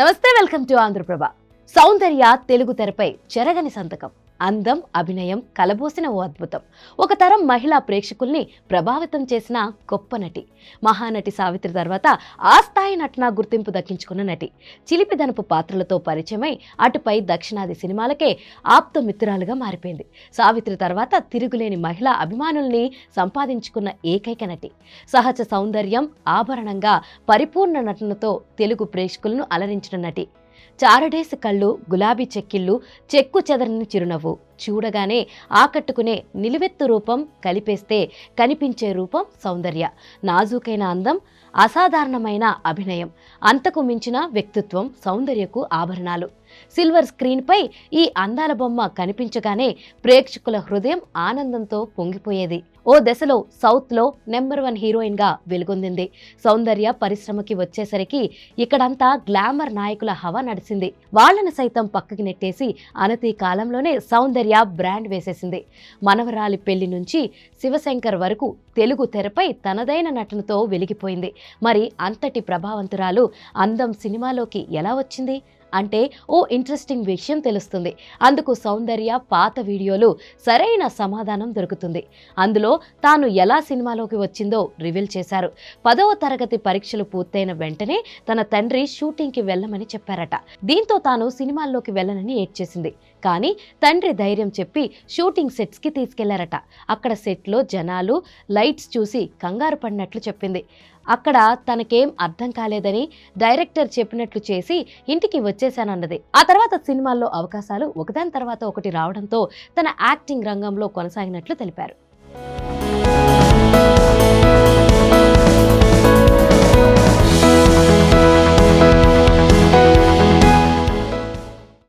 నమస్తే, welcome to Andhraprabha. సౌందర్య తెలుగు తెరపై చెరగని సంతకం. అందం, అభినయం కలబోసిన ఓ అద్భుతం. ఒక తరం మహిళా ప్రేక్షకుల్ని ప్రభావితం చేసిన గొప్ప నటి. మహానటి సావిత్రి తర్వాత ఆ స్థాయి నటన గుర్తింపు దక్కించుకున్న నటి. చిలిపిదనపు పాత్రలతో పరిచయమై అటుపై దక్షిణాది సినిమాలకే ఆప్త మిత్రురాలుగా మారిపోయింది. సావిత్రి తర్వాత తిరుగులేని మహిళా అభిమానుల్ని సంపాదించుకున్న ఏకైక నటి. సహజ సౌందర్యం ఆభరణంగా పరిపూర్ణ నటనతో తెలుగు ప్రేక్షకులను అలరించిన నటి. చారడేసి కళ్ళు, గులాబీ చెక్కిళ్ళు, చెక్కు చెదరని చిరునవ్వు, చూడగానే ఆకట్టుకునే నిలువెత్తు రూపం, కలిపేస్తే కనిపించే రూపం సౌందర్య. నాజూకైన అందం, అసాధారణమైన అభినయం, అంతకు మించిన వ్యక్తిత్వం సౌందర్యకు ఆభరణాలు. సిల్వర్ స్క్రీన్పై ఈ అందాల బొమ్మ కనిపించగానే ప్రేక్షకుల హృదయం ఆనందంతో పొంగిపోయేది. ఓ దశలో సౌత్లో నెంబర్ 1 హీరోయిన్గా వెలుగొందింది. సౌందర్య పరిశ్రమకి వచ్చేసరికి ఇక్కడంతా గ్లామర్ నాయకుల హవా నడిచింది. వాళ్లను సైతం పక్కకి నెట్టేసి అనతి కాలంలోనే సౌందర్య బ్రాండ్ వేసేసింది. మనవరాలి పెళ్లి నుంచి శివశంకర్ వరకు తెలుగు తెరపై తనదైన నటనతో వెలిగిపోయింది. మరి అంతటి ప్రభావవంతురాలు అందం సినిమాలోకి ఎలా వచ్చింది అంటే ఓ ఇంట్రెస్టింగ్ విషయం తెలుస్తుంది. అందుకు సౌందర్య పాత వీడియోలు సరైన సమాధానం దొరుకుతుంది. అందులో తాను ఎలా సినిమాలోకి వచ్చిందో రివీల్ చేశారు. 10వ తరగతి పరీక్షలు పూర్తయిన వెంటనే తన తండ్రి షూటింగ్కి వెళ్ళమని చెప్పారట. దీంతో తాను సినిమాల్లోకి వెళ్ళనని ఏడ్చేసింది. కానీ తండ్రి ధైర్యం చెప్పి షూటింగ్ సెట్స్కి తీసుకెళ్లారట. అక్కడ సెట్లో జనాలు, లైట్స్ చూసి కంగారు పడినట్లు చెప్పింది. అక్కడ తనకేం అర్థం కాలేదని డైరెక్టర్ చెప్పినట్లు చేసి ఇంటికి వచ్చేశానన్నది. ఆ తర్వాత సినిమాల్లో అవకాశాలు ఒకదాని తర్వాత ఒకటి రావడంతో తన యాక్టింగ్ రంగంలో కొనసాగినట్లు తెలిపారు.